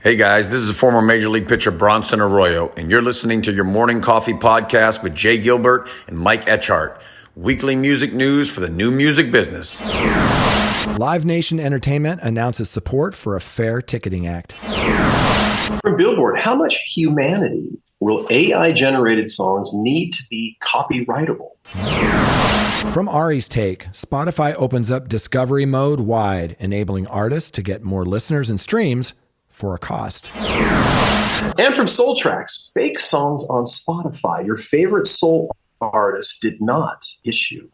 Hey guys, this is former Major League pitcher Bronson Arroyo, and you're listening to your Morning Coffee podcast with Jay Gilbert and Mike Etchart. Weekly music news for the new music business. Live Nation Entertainment announces support for a fair ticketing act. From Billboard, how much humanity will AI-generated songs need to be copyrightable? From Ari's take, Spotify opens up discovery mode wide, enabling artists to get more listeners and streams for a cost. And from Soul Tracks, fake songs on Spotify. Your favorite soul artist did not issue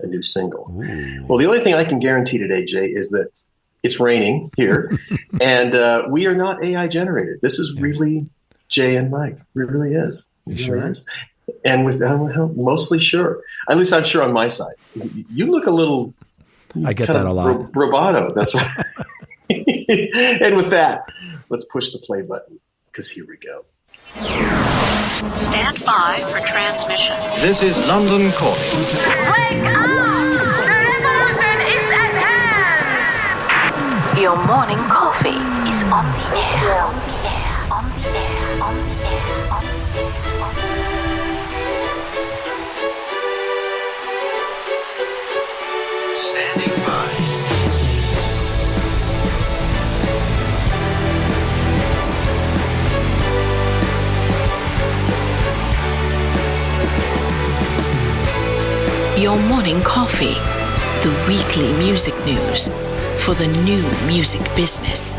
a new single. Ooh. Well, the only thing I can guarantee today, Jay, is that it's raining here, and we are not AI generated. This is really Jay and Mike. It really is. You sure? Is. And with mostly sure. At least I'm sure on my side. You look a little. I get that a lot. Bravado. That's right. And with that, let's push the play button, because here we go. Stand by for transmission. This is London calling. Wake up! The revolution is at hand! Your morning coffee is on the air. On the air. On the air. On the air. On the air. On the air. Standing by. Your morning coffee, the weekly music news for the new music business.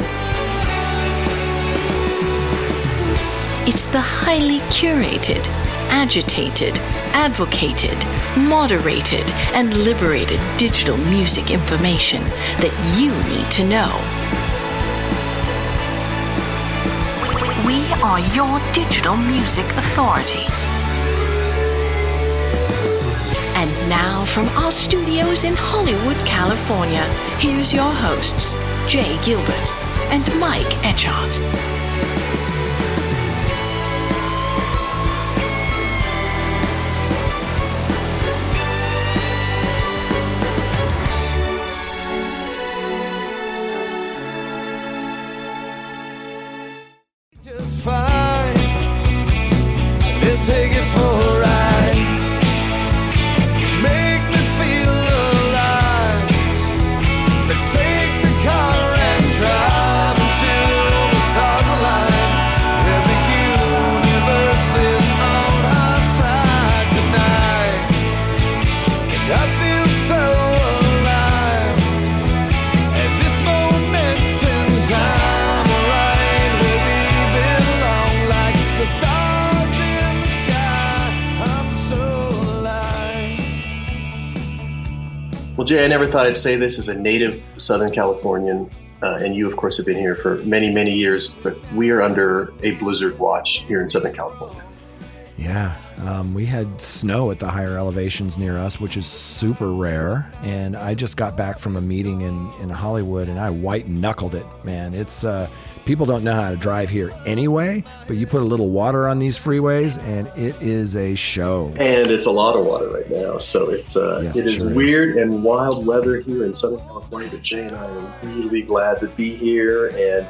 It's the highly curated, agitated, advocated, moderated, and liberated digital music information that you need to know. We are your digital music authority. And now from our studios in Hollywood, California, here's your hosts, Jay Gilbert and Mike Etchart. Just fine. Let's take it for a ride. Well, Jay, I never thought I'd say this as a native Southern Californian, and you, of course, have been here for many, many years, but we are under a blizzard watch here in Southern California. Yeah, we had snow at the higher elevations near us, which is super rare. And I just got back from a meeting in Hollywood, and I white-knuckled it, man. It's people don't know how to drive here anyway, but you put a little water on these freeways, and it is a show. And it's a lot of water right now, so it is sure weird and wild weather here in Southern California. But Jay and I are really glad to be here, and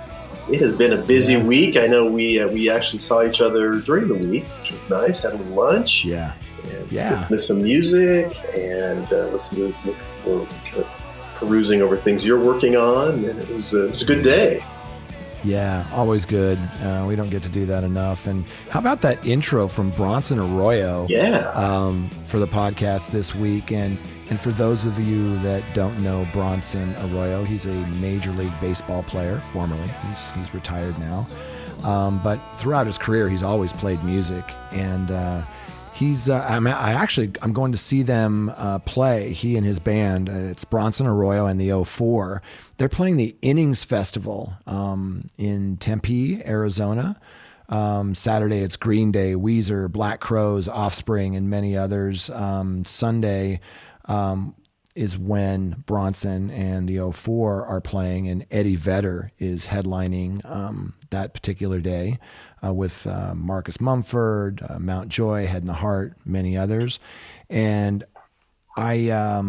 it has been a busy week. I know we actually saw each other during the week, which was nice, having lunch. Yeah. And listening to some music and listening to perusing over things you're working on, and it was a good day. Yeah, always good. We don't get to do that enough. And how about that intro from Bronson Arroyo? Yeah. For the podcast this week. And for those of you that don't know Bronson Arroyo, he's a Major League Baseball player, formerly. He's retired now. But throughout his career, he's always played music. And I'm going to see them play, he and his band. It's Bronson Arroyo and the 04. They're playing the Innings Festival in Tempe, Arizona. Saturday, it's Green Day, Weezer, Black Crowes, Offspring, and many others. Sunday is when Bronson and the 04 are playing, and Eddie Vedder is headlining that particular day. With Marcus Mumford, Mount Joy, Head in the Heart, many others. And I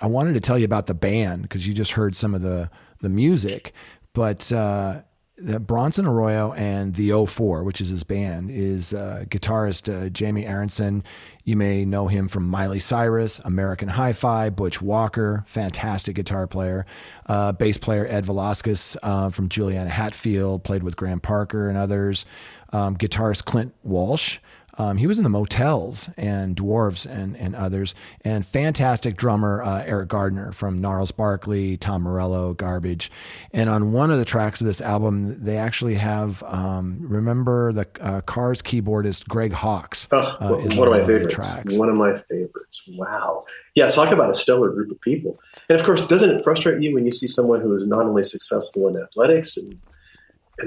wanted to tell you about the band because you just heard some of the music. But the Bronson Arroyo and the O4, which is his band, is guitarist Jamie Aronson. You may know him from Miley Cyrus, American Hi-Fi, Butch Walker, fantastic guitar player. Bass player Ed Velasquez from Juliana Hatfield, played with Graham Parker and others. Guitarist Clint Walsh. He was in the Motels and Dwarves and others. And fantastic drummer Eric Gardner from Gnarls Barkley, Tom Morello, Garbage. And on one of the tracks of this album, they actually have, remember the Cars keyboardist Greg Hawkes. One of my favorites. Tracks. One of my favorites. Wow. Yeah, talk about a stellar group of people. And of course, doesn't it frustrate you when you see someone who is not only successful in athletics and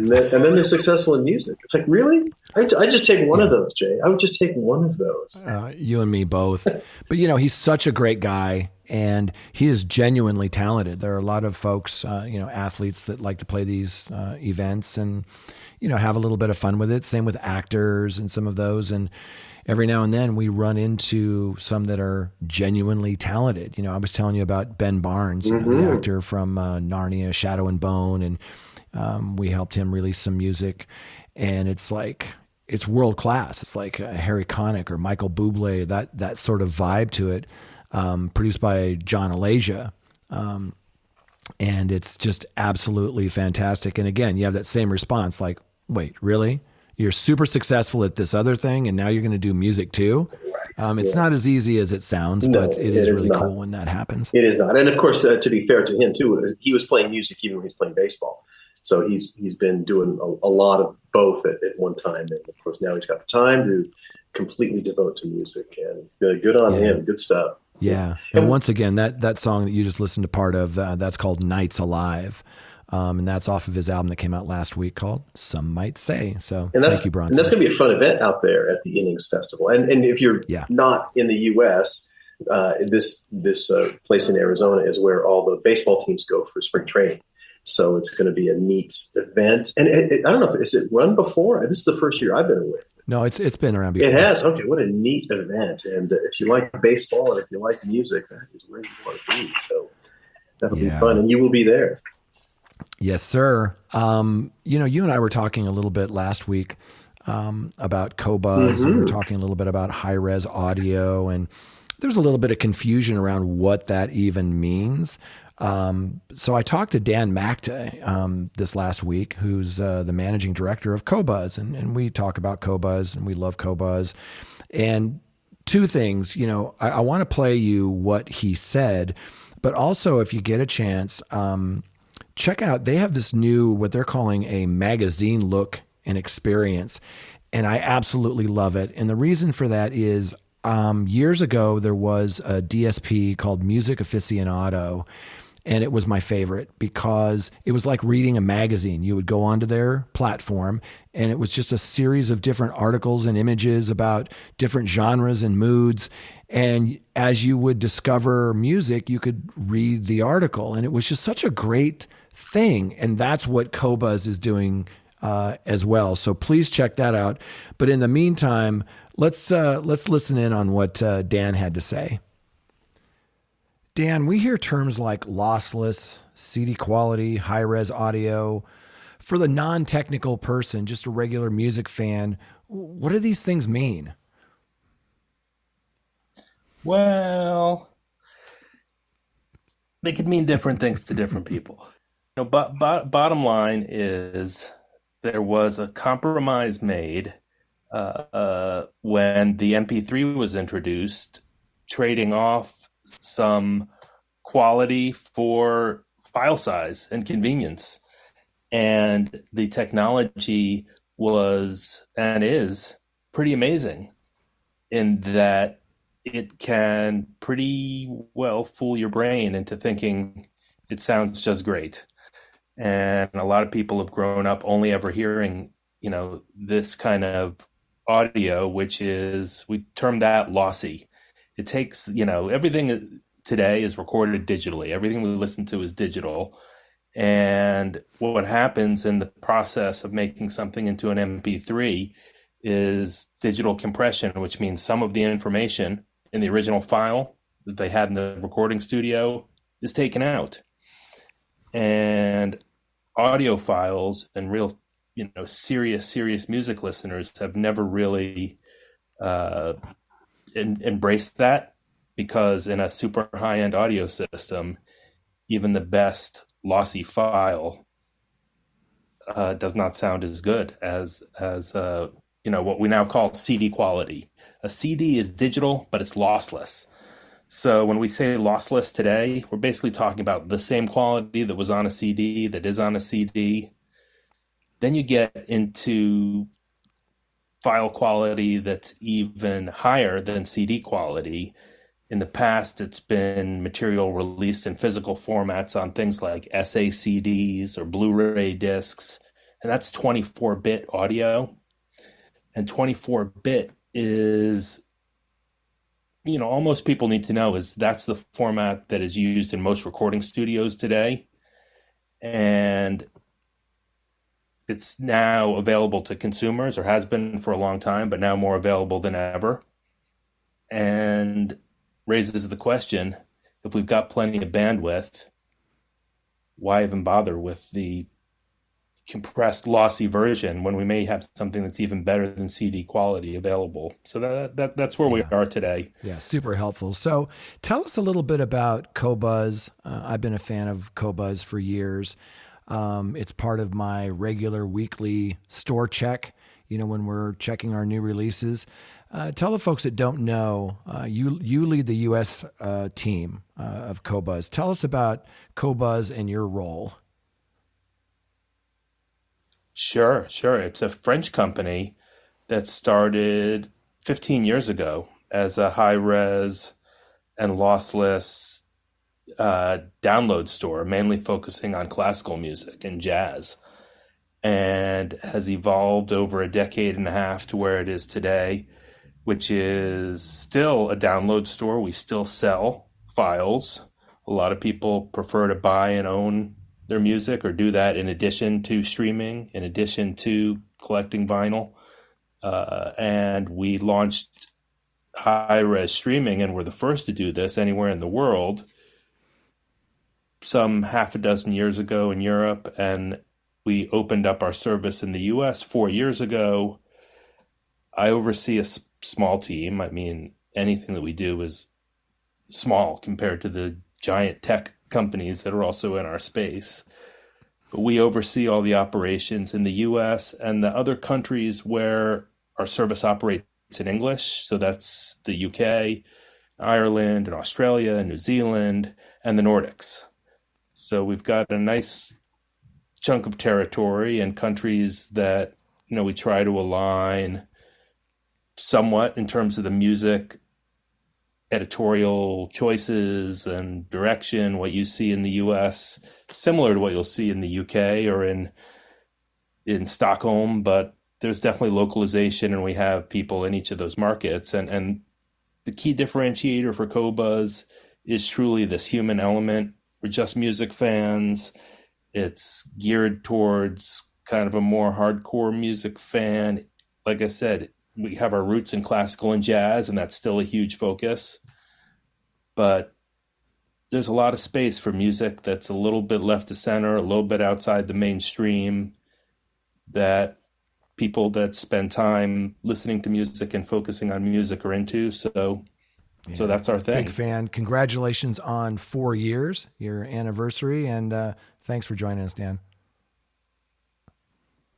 then they're successful in music? It's like, really? I just take one of those, Jay. I would just take one of those. You and me both. But, he's such a great guy, and he is genuinely talented. There are a lot of folks, athletes that like to play these events and, have a little bit of fun with it. Same with actors and some of those. And every now and then we run into some that are genuinely talented. I was telling you about Ben Barnes, the actor from Narnia, Shadow and Bone, and we helped him release some music, and it's world class. It's like Harry Connick or Michael Bublé, that sort of vibe to it, produced by John Alasia. And it's just absolutely fantastic. And again, you have that same response, like, wait, really? You're super successful at this other thing, and now you're going to do music too? Right. It's not as easy as it sounds, but it is really cool when that happens. It is not. And of course, to be fair to him too, he was playing music even when he was playing baseball. So he's been doing a lot of both at one time. And of course, now he's got the time to completely devote to music. And good on him. Good stuff. Yeah. And once again, that song that you just listened to part of, that's called Nights Alive. And that's off of his album that came out last week called Some Might Say. So thank you, Bronson. And that's going to be a fun event out there at the Innings Festival. And if you're not in the U.S., this place in Arizona is where all the baseball teams go for spring training. So it's going to be a neat event. And I don't know, is it run before? This is the first year I've been away. No, it's been around before. It has. Okay, what a neat event. And if you like baseball and if you like music, that is where you want to be. So that'll be fun. And you will be there. Yes, sir. You and I were talking a little bit last week about Qobuz. And we were talking a little bit about high-res audio. And there's a little bit of confusion around what that even means. So I talked to Dan Makta this last week, who's the managing director of Qobuz, and we talk about Qobuz, and we love Qobuz. And two things, I want to play you what he said, but also if you get a chance, check out, they have this new, what they're calling a magazine look and experience, and I absolutely love it. And the reason for that is years ago, there was a DSP called Music Aficionado. And it was my favorite because it was like reading a magazine. You would go onto their platform and it was just a series of different articles and images about different genres and moods. And as you would discover music, you could read the article. And it was just such a great thing. And that's what Qobuz is doing as well. So please check that out. But in the meantime, let's listen in on what Dan had to say. Dan, we hear terms like lossless, CD quality, high-res audio. For the non-technical person, just a regular music fan, what do these things mean? Well, they could mean different things to different people. Bottom line is there was a compromise made when the MP3 was introduced, trading off some quality for file size and convenience. And the technology was and is pretty amazing in that it can pretty well fool your brain into thinking it sounds just great. And a lot of people have grown up only ever hearing, this kind of audio, which is, we term that lossy. It takes, everything today is recorded digitally. Everything we listen to is digital. And what happens in the process of making something into an MP3 is digital compression, which means some of the information in the original file that they had in the recording studio is taken out. And audiophiles and real, serious music listeners have never really embraced that, because in a super high-end audio system, even the best lossy file does not sound as good as what we now call CD quality. A CD is digital, but it's lossless. So when we say lossless today, we're basically talking about the same quality that was on a CD, that is on a CD. Then you get into file quality that's even higher than CD quality. In the past, it's been material released in physical formats on things like SACDs or Blu-ray discs, and that's 24-bit audio. And 24-bit is, all most people need to know is that's the format that is used in most recording studios today. And it's now available to consumers, or has been for a long time, but now more available than ever. And raises the question, if we've got plenty of bandwidth, why even bother with the compressed lossy version when we may have something that's even better than CD quality available? So that's where we are today. Yeah, super helpful. So tell us a little bit about Qobuz. I've been a fan of Qobuz for years. It's part of my regular weekly store check, when we're checking our new releases. Tell the folks that don't know, you lead the U.S. team of Qobuz. Tell us about Qobuz and your role. Sure. It's a French company that started 15 years ago as a high-res and lossless download store, mainly focusing on classical music and jazz, and has evolved over a decade and a half to where it is today, which is still a download store. We still sell files. A lot of people prefer to buy and own their music, or do that in addition to streaming, in addition to collecting vinyl. And we launched high-res streaming, and we're the first to do this anywhere in the world, some half a dozen years ago in Europe. And we opened up our service in the US 4 years ago. I oversee a small team. I mean, anything that we do is small compared to the giant tech companies that are also in our space. But we oversee all the operations in the US and the other countries where our service operates in English. So that's the UK, Ireland, and Australia, and New Zealand, and the Nordics. So we've got a nice chunk of territory and countries that, we try to align somewhat in terms of the music editorial choices and direction. What you see in the US, similar to what you'll see in the UK or in Stockholm, but there's definitely localization, and we have people in each of those markets. And the key differentiator for Qobuz is truly this human element. We're just music fans. It's geared towards kind of a more hardcore music fan. Like I said, we have our roots in classical and jazz, and that's still a huge focus. But there's a lot of space for music that's a little bit left to center, a little bit outside the mainstream, that people that spend time listening to music and focusing on music are into. So that's our thing. Big fan. Congratulations on 4 years, your anniversary, and thanks for joining us, Dan.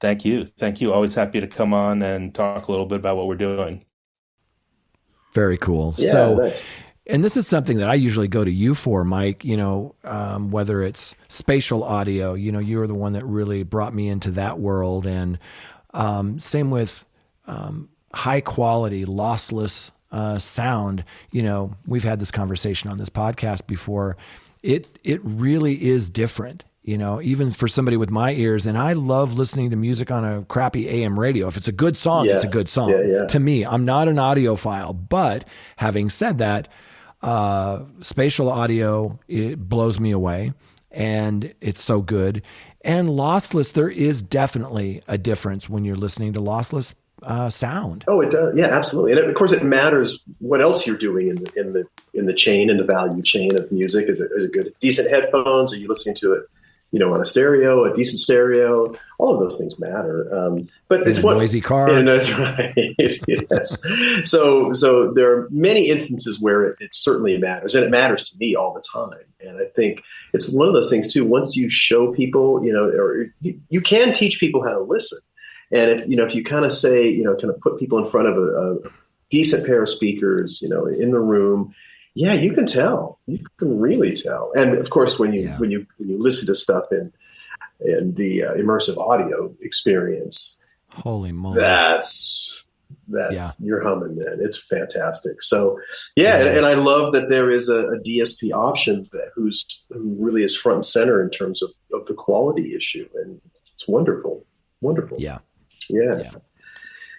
Thank you. Always happy to come on and talk a little bit about what we're doing. Very cool. Yeah, so, nice. And this is something that I usually go to you for, Mike, whether it's spatial audio, you're the one that really brought me into that world. And same with high quality, lossless sound. We've had this conversation on this podcast before. It really is different. Even for somebody with my ears, and I love listening to music on a crappy AM radio. If it's a good song, Yes. it's a good song. Yeah. To me, I'm not an audiophile, but having said that, spatial audio, it blows me away, and it's so good. And lossless, there is definitely a difference when you're listening to lossless sound. Oh, it does. Yeah, absolutely. And of course, it matters what else you're doing in the chain, in the value chain of music. Is it good, decent headphones? Are you listening to it on a stereo, a decent stereo. All of those things matter. But it's a noisy car. And that's right. Yes. So there are many instances where it certainly matters, and it matters to me all the time. And I think it's one of those things too. Once you show people, or you can teach people how to listen. And if you kind of say, kind of put people in front of a decent pair of speakers, in the room, yeah, you can tell. You can really tell. And of course, when you listen to stuff in the immersive audio experience, holy moly, that's you're humming, man. It's fantastic. So and I love that there is a DSP option who really is front and center in terms of the quality issue, and it's wonderful. Yeah.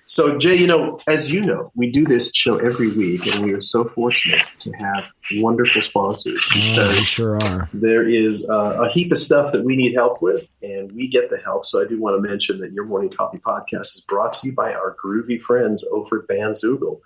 So, Jay, as you know, we do this show every week, and we are so fortunate to have wonderful sponsors. We sure are. There is a heap of stuff that we need help with, and we get the help. So I do want to mention that Your Morning Coffee Podcast is brought to you by our groovy friends over at Bandzoogle.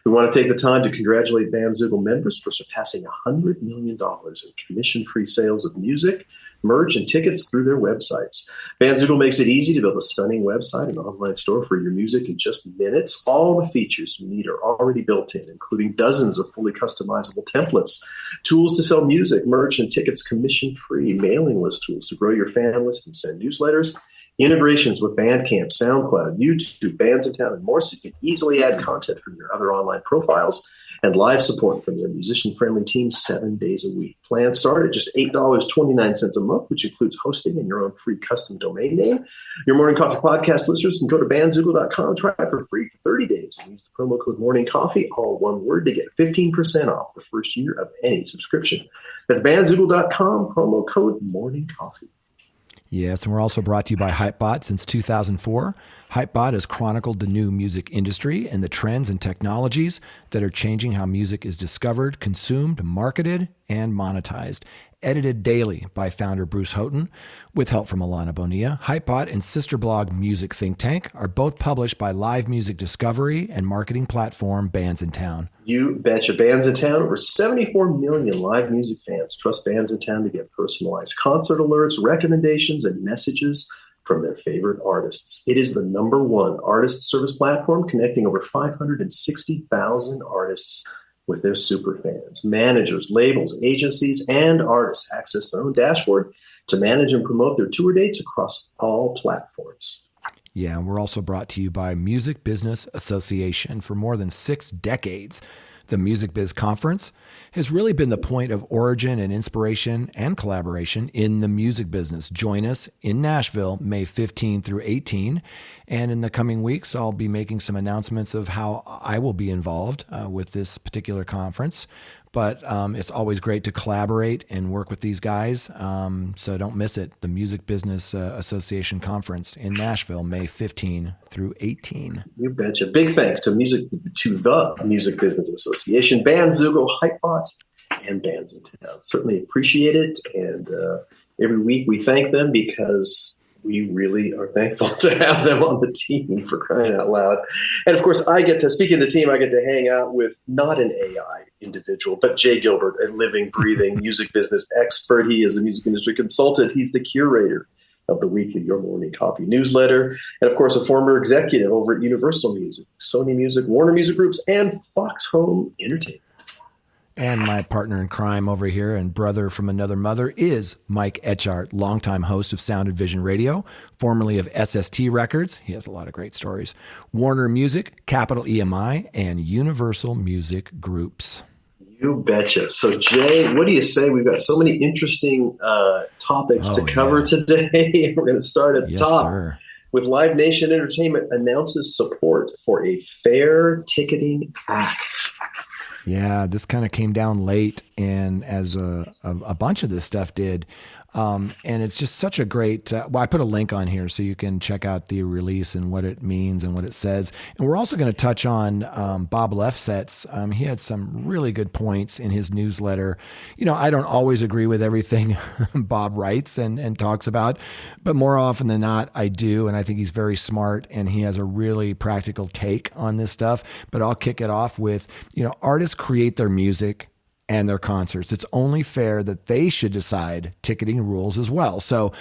We want to take the time to congratulate Bandzoogle members for surpassing $100 million in commission-free sales of music, merch, and tickets through their websites. Bandzoogle makes it easy to build a stunning website and online store for your music in just minutes. All the features you need are already built in, including dozens of fully customizable templates, tools to sell music, merch, and tickets commission-free, mailing list tools to grow your fan list and send newsletters, integrations with Bandcamp, SoundCloud, YouTube, Bands in Town, and more, so you can easily add content from your other online profiles, and live support from their musician-friendly team 7 days a week. Plans start at just $8.29 a month, which includes hosting and your own free custom domain name. Your Morning Coffee Podcast listeners can go to bandzoogle.com, try it for free for 30 days, and use the promo code Morning Coffee, all one word, to get 15% off the first year of any subscription. That's bandzoogle.com, promo code Morning Coffee. Yes, and we're also brought to you by Hypebot since 2004. Hypebot has chronicled the new music industry and the trends and technologies that are changing how music is discovered, consumed, marketed, and monetized. Edited daily by founder Bruce Houghton, with help from Alana Bonilla. Hypebot and sister blog Music Think Tank are both published by live music discovery and marketing platform Bands in Town. You betcha. Bands in Town. Over 74 million live music fans trust Bands in Town to get personalized concert alerts, recommendations, and messages from their favorite artists. It is the #1 artist service platform, connecting over 560,000 artists with their super fans. Managers, labels, agencies, and artists access their own dashboard to manage and promote their tour dates across all platforms. Yeah, and we're also brought to you by Music Business Association. For more than 6 decades, the Music Biz Conference has really been the point of origin and inspiration and collaboration in the music business. Join us in Nashville, May 15 through 18. And in the coming weeks, I'll be making some announcements of how I will be involved with this particular conference. But it's always great to collaborate and work with these guys. So don't miss it. The Music Business Association Conference in Nashville, May 15 through 18. You betcha. Big thanks to the Music Business Association, Bandzoogle, Hypebot, and Bands in Town. Certainly appreciate it. And every week we thank them because we really are thankful to have them on the team, for crying out loud. And of course, speaking of the team, I get to hang out with not an AI individual, but Jay Gilbert, a living, breathing music business expert. He is a music industry consultant. He's the curator of the weekly Your Morning Coffee newsletter, and of course, a former executive over at Universal Music, Sony Music, Warner Music Groups, and Fox Home Entertainment. And my partner in crime over here and brother from another mother is Mike Etchart, longtime host of Sound and Vision Radio, formerly of SST Records. He has a lot of great stories. Warner Music, Capital EMI, and Universal Music Groups. You betcha. So, Jay, what do you say? We've got so many interesting topics to cover today. We're going to start at the top. Sir. With Live Nation Entertainment announces support for a fair ticketing act. Yeah, this kind of came down late, and as a bunch of this stuff did. And it's just such a great, I put a link on here so you can check out the release and what it means and what it says. And we're also going to touch on Bob Lefsetz. He had some really good points in his newsletter. I don't always agree with everything Bob writes and talks about, but more often than not, I do. And I think he's very smart, and he has a really practical take on this stuff. But I'll kick it off with, artists create their music and their concerts. It's only fair that they should decide ticketing rules as well. So,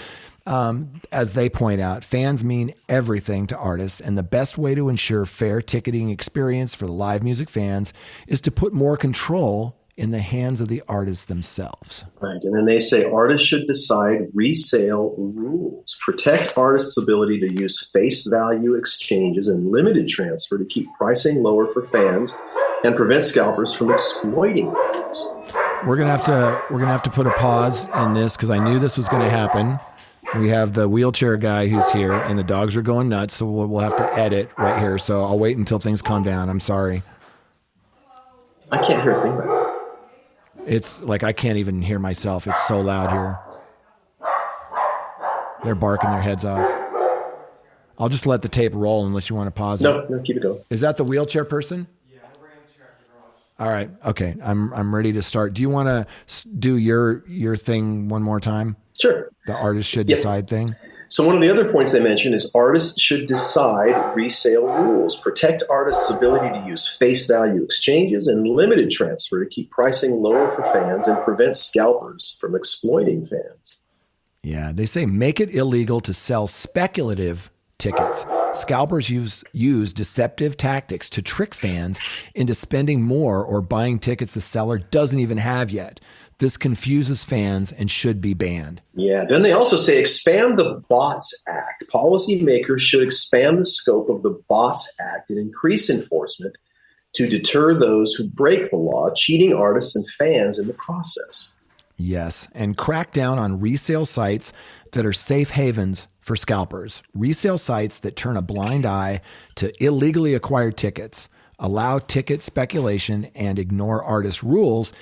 as they point out, fans mean everything to artists, and the best way to ensure fair ticketing experience for the live music fans is to put more control in the hands of the artists themselves. Right. And then they say artists should decide resale rules, protect artists' ability to use face value exchanges and limited transfer to keep pricing lower for fans and prevent scalpers from exploiting fans. We're gonna have to put a pause in this because I knew this was going to happen. We have the wheelchair guy who's here, and the dogs are going nuts, so we'll have to edit right here. So I'll wait until things calm down. I'm sorry. I can't hear a thing about it. It's like I can't even hear myself. It's so loud here. They're barking their heads off. I'll just let the tape roll unless you want to pause it. No, keep it going. Is that the wheelchair person? Yeah, I ran the chair. All right. Okay. I'm ready to start. Do you want to do your thing one more time? Sure. The artist should decide thing. So one of the other points they mentioned is artists should decide resale rules, protect artists' ability to use face value exchanges and limited transfer to keep pricing lower for fans and prevent scalpers from exploiting fans. Yeah, they say make it illegal to sell speculative tickets. Scalpers use deceptive tactics to trick fans into spending more or buying tickets the seller doesn't even have yet. This confuses fans and should be banned. Yeah. Then they also say expand the Bots Act. Policymakers should expand the scope of the Bots Act and increase enforcement to deter those who break the law, cheating artists and fans in the process. Yes, and crack down on resale sites that are safe havens for scalpers. Resale sites that turn a blind eye to illegally acquired tickets, allow ticket speculation, and ignore artist rules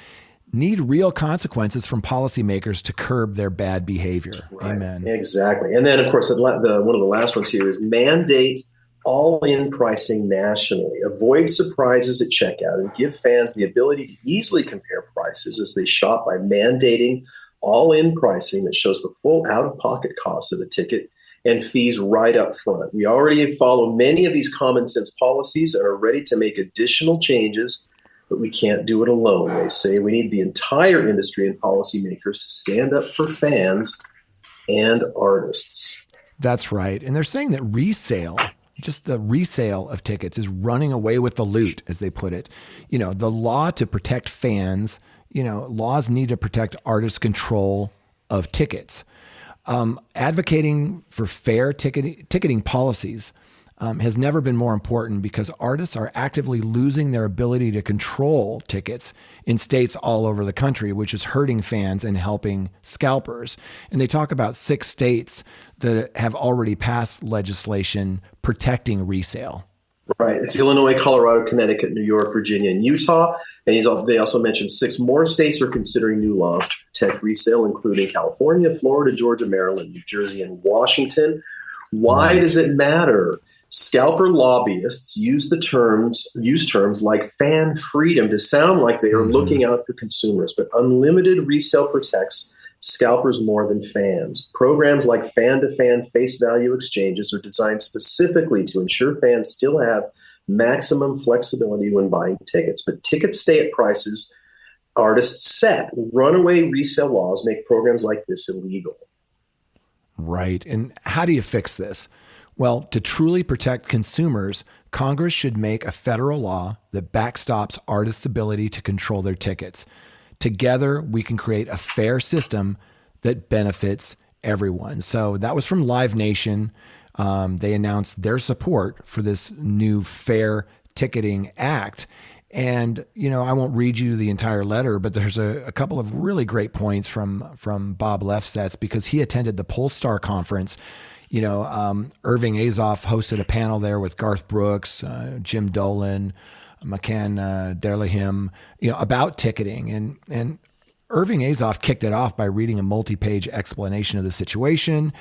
need real consequences from policymakers to curb their bad behavior. Right. Amen. Exactly. And then, of course, one of the last ones here is mandate all-in pricing nationally. Avoid surprises at checkout and give fans the ability to easily compare prices as they shop by mandating all-in pricing that shows the full out-of-pocket cost of the ticket and fees right up front. We already follow many of these common sense policies and are ready to make additional changes, but we can't do it alone. They say we need the entire industry and policymakers to stand up for fans and artists. That's right. And they're saying that resale, just the resale of tickets, is running away with the loot, as they put it. You know, the law to protect fans, laws need to protect artists' control of tickets. Advocating for fair ticketing policies has never been more important because artists are actively losing their ability to control tickets in states all over the country, which is hurting fans and helping scalpers. And they talk about 6 states that have already passed legislation protecting resale. Right. It's Illinois, Colorado, Connecticut, New York, Virginia, and Utah. And they also mentioned 6 more states are considering new laws to protect resale, including California, Florida, Georgia, Maryland, New Jersey, and Washington. Why does it matter? Scalper lobbyists use terms like fan freedom to sound like they are looking out for consumers, but unlimited resale protects scalpers more than fans. Programs like fan-to-fan face value exchanges are designed specifically to ensure fans still have maximum flexibility when buying tickets, but tickets stay at prices artists set. Runaway resale laws make programs like this illegal. Right. And how do you fix this? Well, to truly protect consumers, Congress should make a federal law that backstops artists' ability to control their tickets. Together, we can create a fair system that benefits everyone. So that was from Live Nation. They announced their support for this new Fair Ticketing Act. And, I won't read you the entire letter, but there's a couple of really great points from Bob Lefsetz because he attended the Polestar conference. Irving Azoff hosted a panel there with Garth Brooks, Jim Dolan, McCann Derlehim, about ticketing. And Irving Azoff kicked it off by reading a multi-page explanation of the situation,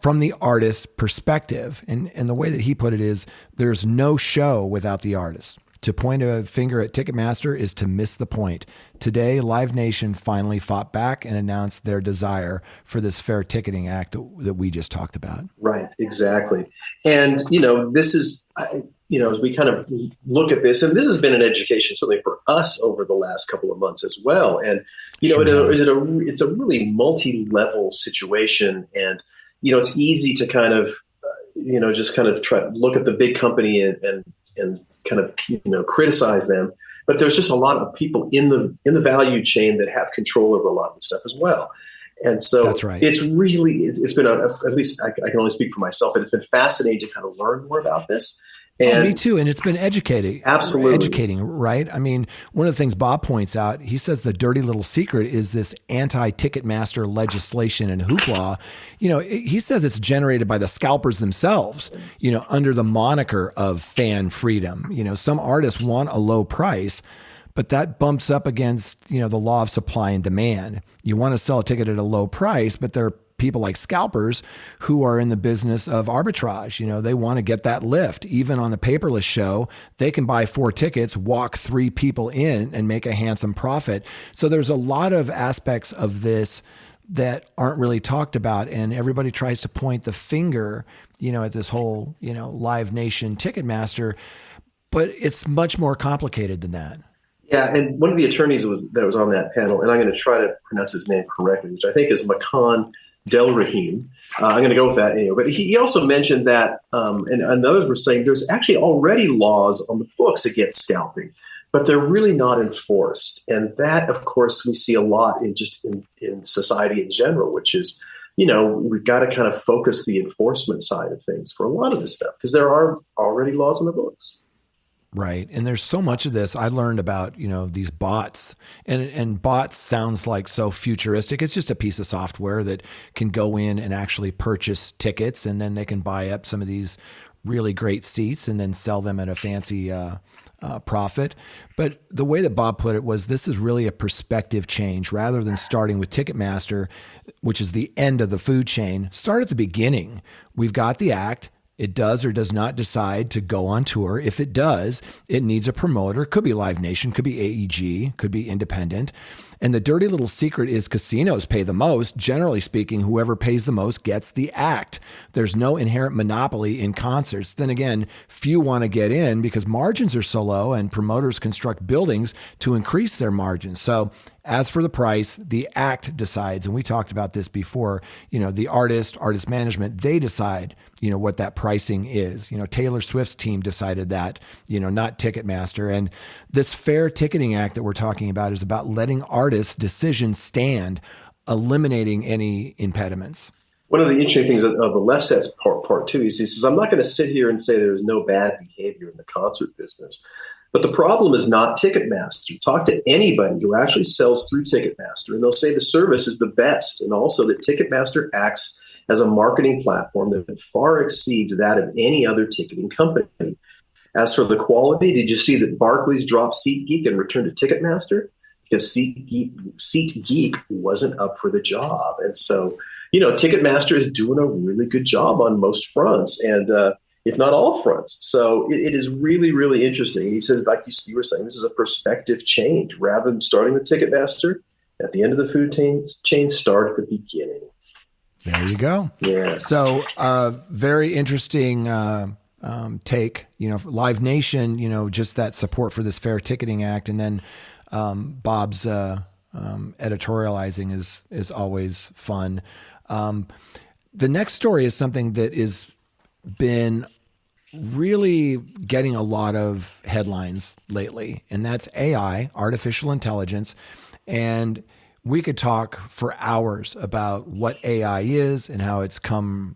from the artist's perspective. And the way that he put it is there's no show without the artist. To point a finger at Ticketmaster is to miss the point. Today, Live Nation finally fought back and announced their desire for this Fair Ticketing Act that we just talked about. Right, exactly. And, this is, as we kind of look at this, and this has been an education certainly for us over the last couple of months as well. And it's a really multi-level situation, and it's easy to kind of just kind of try to look at the big company and kind of criticize them. But there's just a lot of people in the value chain that have control over a lot of this stuff as well. And so that's right. It's been at least I can only speak for myself, but it's been fascinating to kind of learn more about this. And me too. And it's been educating, right? I mean, one of the things Bob points out, he says the dirty little secret is this anti-Ticketmaster legislation and hoopla. He says it's generated by the scalpers themselves, under the moniker of fan freedom. Some artists want a low price, but that bumps up against, the law of supply and demand. You want to sell a ticket at a low price, but there are people like scalpers who are in the business of arbitrage. They want to get that lift. Even on the paperless show, they can buy 4 tickets, walk 3 people in, and make a handsome profit. So there's a lot of aspects of this that aren't really talked about, and everybody tries to point the finger, at this whole, Live Nation Ticketmaster, but it's much more complicated than that. Yeah, and one of the attorneys that was on that panel, and I'm going to try to pronounce his name correctly, which I think is Makan Del Rahim. I'm going to go with that anyway. But he also mentioned that, and others were saying there's actually already laws on the books against scalping, but they're really not enforced. And that, of course, we see a lot in society in general, which is, we've got to kind of focus the enforcement side of things for a lot of this stuff because there are already laws on the books. Right. And there's so much of this. I learned about, these bots, and bots sounds like so futuristic. It's just a piece of software that can go in and actually purchase tickets, and then they can buy up some of these really great seats and then sell them at a fancy profit. But the way that Bob put it was, this is really a perspective change. Rather than starting with Ticketmaster, which is the end of the food chain, start at the beginning. We've got the act. It does or does not decide to go on tour. If it does, it needs a promoter. Could be Live Nation, could be AEG, could be independent. And the dirty little secret is casinos pay the most. Generally speaking, whoever pays the most gets the act. There's no inherent monopoly in concerts. Then again, few want to get in because margins are so low, and promoters construct buildings to increase their margins. So as for the price, the act decides. And we talked about this before, the artist management, they decide, what that pricing is. Taylor Swift's team decided that, not Ticketmaster. And this Fair Ticketing Act that we're talking about is about letting artists' decisions stand, eliminating any impediments. One of the interesting things of the left set's part two is he says, I'm not going to sit here and say there's no bad behavior in the concert business. But the problem is not Ticketmaster. Talk to anybody who actually sells through Ticketmaster, and they'll say the service is the best, and also that Ticketmaster acts as a marketing platform that far exceeds that of any other ticketing company. As for the quality, did you see that Barclays dropped SeatGeek and returned to Ticketmaster? Because SeatGeek wasn't up for the job. And so, Ticketmaster is doing a really good job on most fronts, and if not all fronts. So it is really, really interesting. He says, like you were saying, this is a perspective change. Rather than starting with Ticketmaster, at the end of the food chain, start at the beginning. There you go. Yeah. So very interesting take, Live Nation, just that support for this Fair Ticketing Act. And then Bob's editorializing is always fun. The next story is something that is been really getting a lot of headlines lately, and that's AI, artificial intelligence. And we could talk for hours about what AI is and how it's come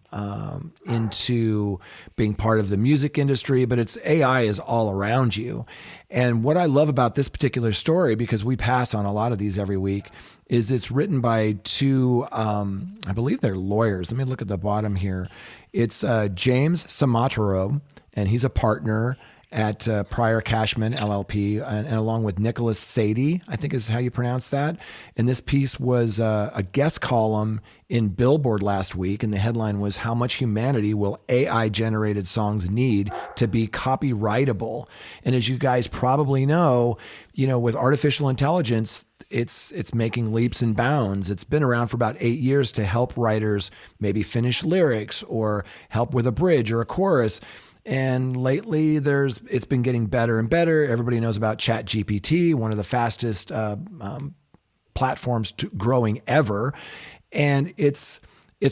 into being part of the music industry, but AI is all around you. And what I love about this particular story, because we pass on a lot of these every week, is it's written by 2, I believe they're lawyers. Let me look at the bottom here. It's James Samataro, and he's a partner at Pryor Cashman LLP, and along with Nicholas Sadie, I think is how you pronounce that. And this piece was a guest column in Billboard last week, and the headline was, "How much humanity will AI-generated songs need to be copyrightable?" And as you guys probably know, with artificial intelligence, it's making leaps and bounds. It's been around for about 8 years to help writers maybe finish lyrics or help with a bridge or a chorus. And lately, it's been getting better and better. Everybody knows about ChatGPT, one of the fastest platforms growing ever, and it's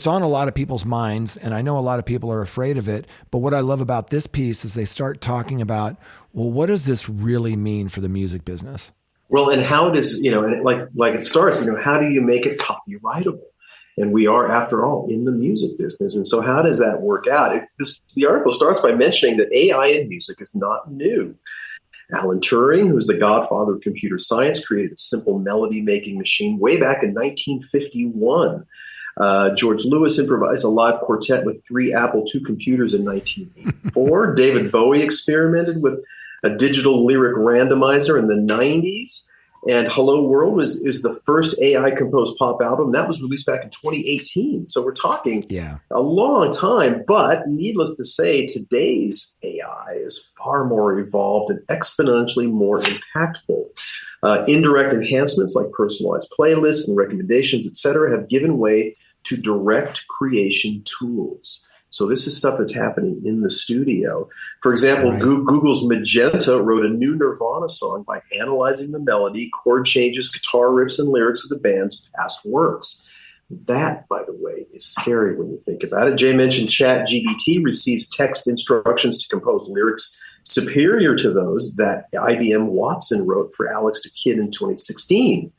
on a lot of people's minds. And I know a lot of people are afraid of it. But what I love about this piece is they start talking about, well, what does this really mean for the music business? Well, and how does, and like it starts, how do you make it copyrightable? And we are, after all, in the music business. And so how does that work out? The article starts by mentioning that AI in music is not new. Alan Turing, who's the godfather of computer science, created a simple melody-making machine way back in 1951. George Lewis improvised a live quartet with 3 Apple II computers in 1984. David Bowie experimented with a digital lyric randomizer in the 90s. And Hello World is the first AI-composed pop album. That was released back in 2018. So we're talking a long time. But needless to say, today's AI is far more evolved and exponentially more impactful. Indirect enhancements like personalized playlists and recommendations, et cetera, have given way to direct creation tools. So this is stuff that's happening in the studio. For example, Google's Magenta wrote a new Nirvana song by analyzing the melody, chord changes, guitar riffs, and lyrics of the band's past works. That, by the way, is scary when you think about it. Jay mentioned ChatGPT receives text instructions to compose lyrics superior to those that IBM Watson wrote for Alex the Kid in 2016.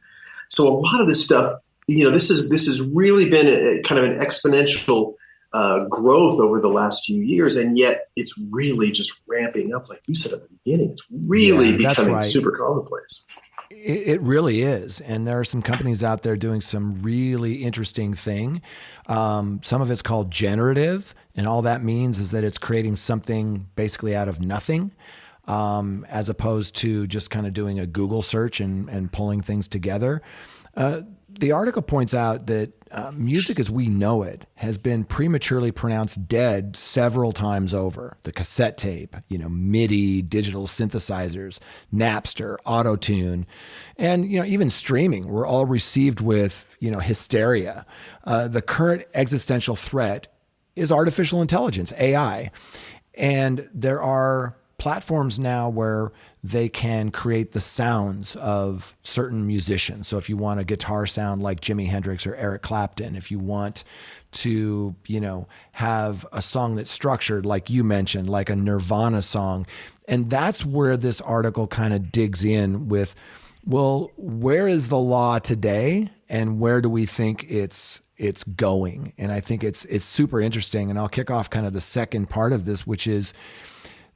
So a lot of this stuff, this has really been a kind of an exponential growth over the last few years, and yet it's really just ramping up, like you said at the beginning. It's really becoming super commonplace. It really is, and there are some companies out there doing some really interesting thing. Some of it's called generative, and all that means is that it's creating something basically out of nothing, as opposed to just kind of doing a Google search and pulling things together. The article points out that music as we know it has been prematurely pronounced dead several times over. The cassette tape, MIDI, digital synthesizers, Napster, Auto-Tune, and even streaming were all received with hysteria. The current existential threat is artificial intelligence, AI, and there are platforms now where they can create the sounds of certain musicians. So if you want a guitar sound like Jimi Hendrix or Eric Clapton, if you want to, have a song that's structured, like you mentioned, like a Nirvana song. And that's where this article kind of digs in with, well, where is the law today and where do we think it's going? And I think it's super interesting. And I'll kick off kind of the second part of this, which is,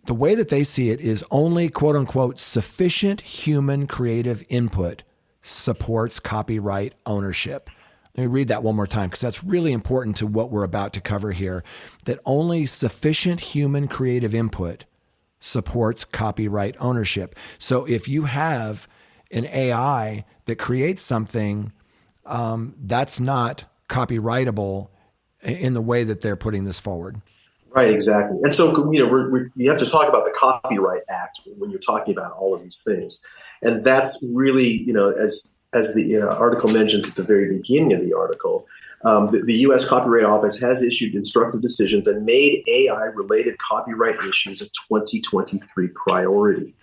the way that they see it is only, quote unquote, sufficient human creative input supports copyright ownership. Let me read that one more time because that's really important to what we're about to cover here. That only sufficient human creative input supports copyright ownership. So if you have an AI that creates something that's not copyrightable in the way that they're putting this forward. Right, exactly. And so, you have to talk about the Copyright Act when you're talking about all of these things. And that's really, as the article mentions at the very beginning of the article, the U.S. Copyright Office has issued instructive decisions and made AI-related copyright issues a 2023 priority.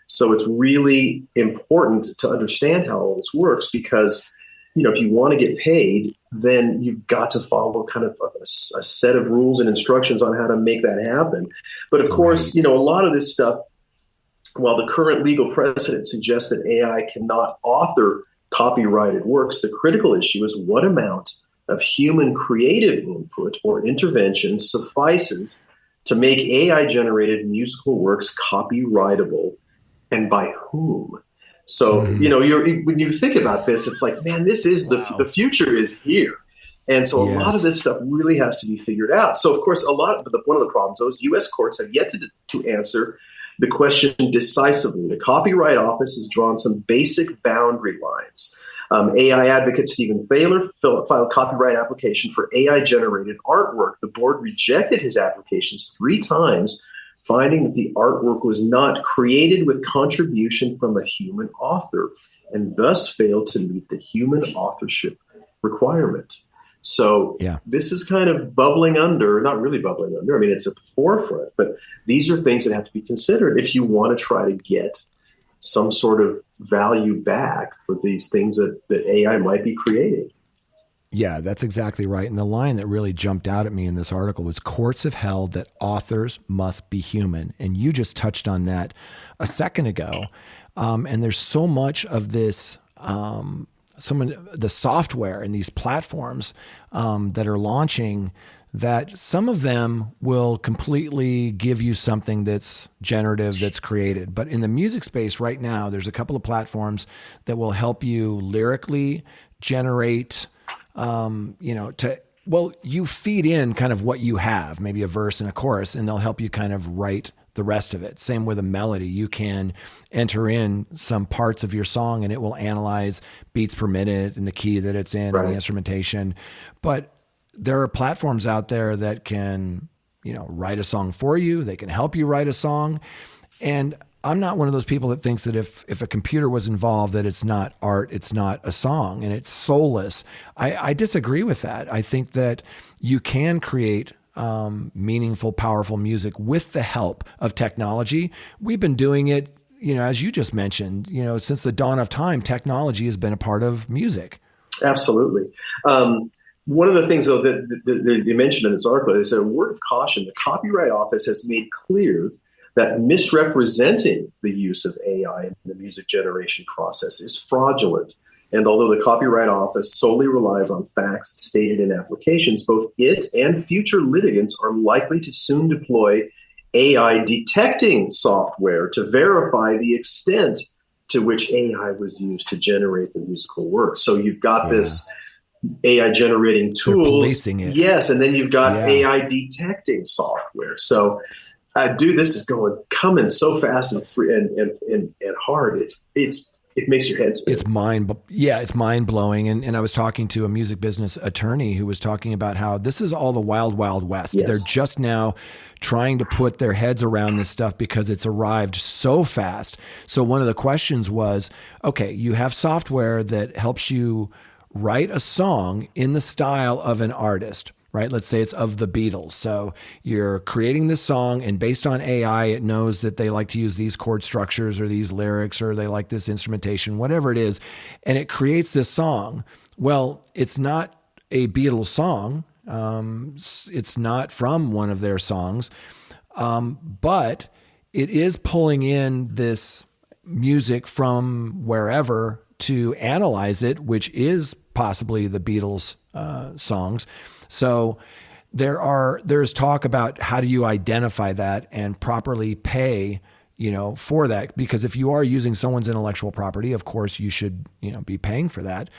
So it's really important to understand how all this works because, if you want to get paid, then you've got to follow kind of a set of rules and instructions on how to make that happen. But of course, a lot of this stuff, while the current legal precedent suggests that AI cannot author copyrighted works, the critical issue is what amount of human creative input or intervention suffices to make AI-generated musical works copyrightable, and by whom? So, when you think about this, it's like, man, this is the future is here. And so a lot of this stuff really has to be figured out. So, of course, one of the problems, though, is U.S. courts have yet to answer the question decisively. The Copyright Office has drawn some basic boundary lines. AI advocate Stephen Thaler filed a copyright application for AI-generated artwork. The board rejected his applications 3 times, finding that the artwork was not created with contribution from a human author and thus failed to meet the human authorship requirement. So Yeah. this is kind of bubbling under, not really bubbling under. I mean, it's at the forefront, but these are things that have to be considered if you want to try to get some sort of value back for these things that AI might be creating. Yeah, that's exactly right. And the line that really jumped out at me in this article was courts have held that authors must be human. And you just touched on that a second ago. And there's so much of this, the software and these platforms that are launching that some of them will completely give you something that's generative, that's created. But in the music space right now, there's a couple of platforms that will help you lyrically generate, you feed in kind of what you have, maybe a verse and a chorus, and they'll help you kind of write the rest of it. Same with a melody. You can enter in some parts of your song and it will analyze beats per minute and the key that it's in and the instrumentation. But there are platforms out there that can, write a song for you. They can help you write a song. And I'm not one of those people that thinks that if a computer was involved, that it's not art, it's not a song, and it's soulless. I disagree with that. I think that you can create meaningful, powerful music with the help of technology. We've been doing it, as you just mentioned, since the dawn of time, technology has been a part of music. Absolutely. One of the things, though, that they mentioned in this article, they said, a word of caution, the Copyright Office has made clear that misrepresenting the use of AI in the music generation process is fraudulent. And although the Copyright Office solely relies on facts stated in applications, both it and future litigants are likely to soon deploy AI detecting software to verify the extent to which AI was used to generate the musical work. So you've got this AI generating tools. They're policing it. Yes, and then you've got AI detecting software. So dude, this is coming so fast and free and hard. It makes your head spin. It's mind blowing. And I was talking to a music business attorney who was talking about how this is all the wild, wild west. Yes. They're just now trying to put their heads around this stuff because it's arrived so fast. So one of the questions was, okay, you have software that helps you write a song in the style of an artist, right? Let's say it's of the Beatles. So you're creating this song and based on AI, it knows that they like to use these chord structures or these lyrics, or they like this instrumentation, whatever it is. And it creates this song. Well, it's not a Beatles song. It's not from one of their songs. But it is pulling in this music from wherever to analyze it, which is possibly the Beatles songs. So there's talk about how do you identify that and properly pay, for that, because if you are using someone's intellectual property, of course you should, be paying for that.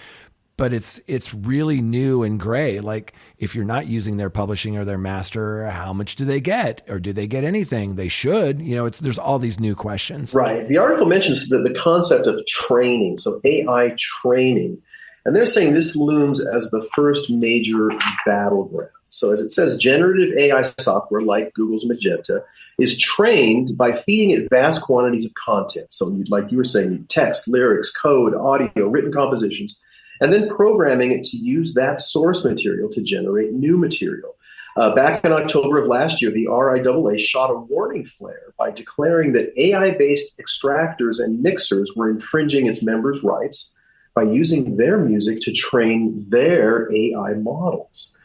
But it's really new and gray. Like if you're not using their publishing or their master, how much do they get, or do they get anything? They should. There's all these new questions. Right. The article mentions the concept of training, so AI training. And they're saying this looms as the first major battleground. So as it says, generative AI software like Google's Magenta is trained by feeding it vast quantities of content. So like you were saying, text, lyrics, code, audio, written compositions, and then programming it to use that source material to generate new material. Back in October of last year, the RIAA shot a warning flare by declaring that AI-based extractors and mixers were infringing its members' rights by using their music to train their AI models.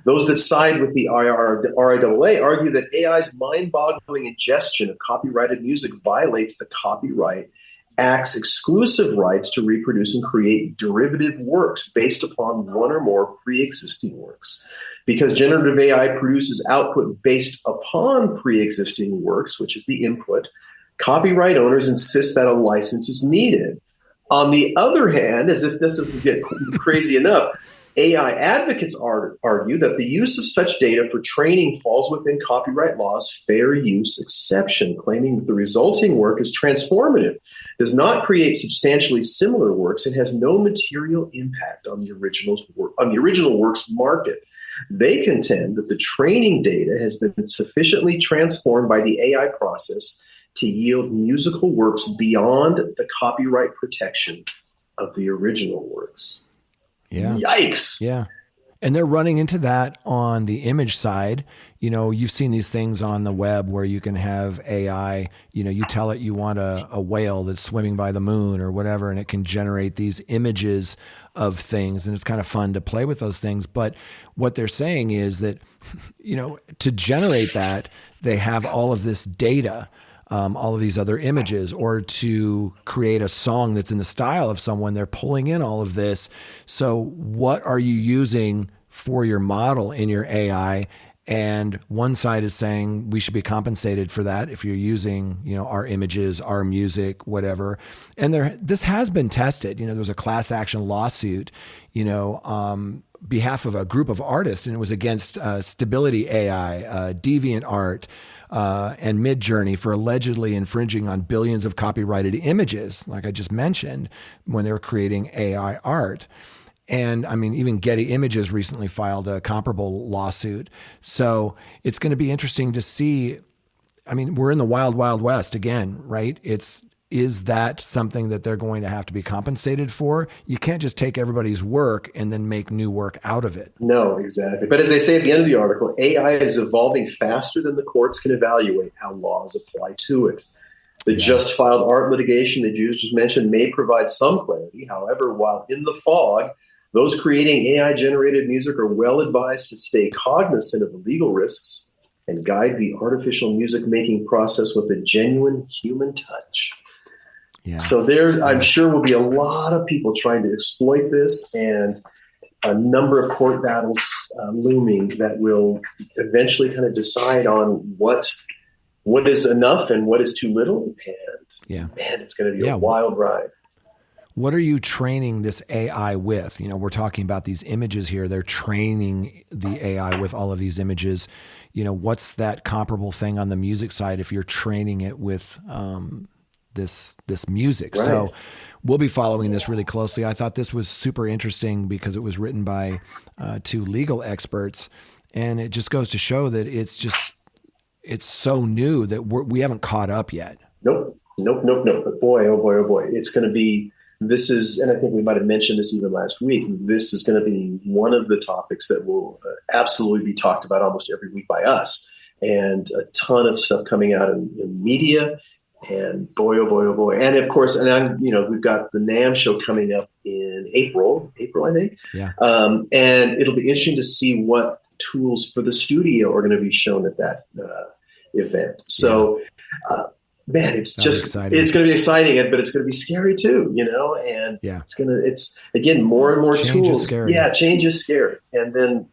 Those that side with the RIAA argue that AI's mind-boggling ingestion of copyrighted music violates the Copyright Act's exclusive rights to reproduce and create derivative works based upon one or more pre-existing works. Because generative AI produces output based upon pre-existing works, which is the input, copyright owners insist that a license is needed. On the other hand, as if this doesn't get crazy enough, AI advocates argue that the use of such data for training falls within copyright law's fair use exception, claiming that the resulting work is transformative, does not create substantially similar works, and has no material impact on the original work's market. They contend that the training data has been sufficiently transformed by the AI process to yield musical works beyond the copyright protection of the original works. Yeah. Yikes. Yeah. And they're running into that on the image side. You know, you've seen these things on the web where you can have AI, you know, you tell it you want a whale that's swimming by the moon or whatever, and it can generate these images of things. And it's kind of fun to play with those things. But what they're saying is that, you know, to generate that, they have all of this data, all of these other images, or to create a song that's in the style of someone, they're pulling in all of this. So what are you using for your model in your AI? And one side is saying we should be compensated for that if you're using, you know, our images, our music, whatever. And this has been tested. You know, there was a class action lawsuit, you know, behalf of a group of artists, and it was against Stability AI, DeviantArt, and Midjourney for allegedly infringing on billions of copyrighted images, like I just mentioned, when they were creating AI art. And I mean, even Getty Images recently filed a comparable lawsuit. So it's going to be interesting to see. I mean, we're in the wild, wild west again, right? Is that something that they're going to have to be compensated for? You can't just take everybody's work and then make new work out of it. No, exactly. But as they say at the end of the article, AI is evolving faster than the courts can evaluate how laws apply to it. The just filed art litigation that you just mentioned may provide some clarity. However, while in the fog, those creating AI-generated music are well advised to stay cognizant of the legal risks and guide the artificial music-making process with a genuine human touch. Yeah. So there, I'm sure, will be a lot of people trying to exploit this, and a number of court battles looming that will eventually kind of decide on what is enough and what is too little. And man, it's going to be a wild ride. What are you training this AI with? You know, we're talking about these images here. They're training the AI with all of these images. You know, what's that comparable thing on the music side if you're training it with this music? Right. So we'll be following this really closely. I thought this was super interesting because it was written by two legal experts, and it just goes to show that it's so new that we haven't caught up yet. Nope. But boy, oh boy, it's going to be. This is, and I think we might have mentioned this even last week, this is going to be one of the topics that will absolutely be talked about almost every week by us. And a ton of stuff coming out in media. And boy, oh boy. And of course, we've got the NAMM show coming up in April, I think. Yeah. And it'll be interesting to see what tools for the studio are going to be shown at that event. So, man, it's going to be exciting, but it's going to be scary too, you know, and it's again, more and more change tools. Is scary. Yeah. Change is scary. And then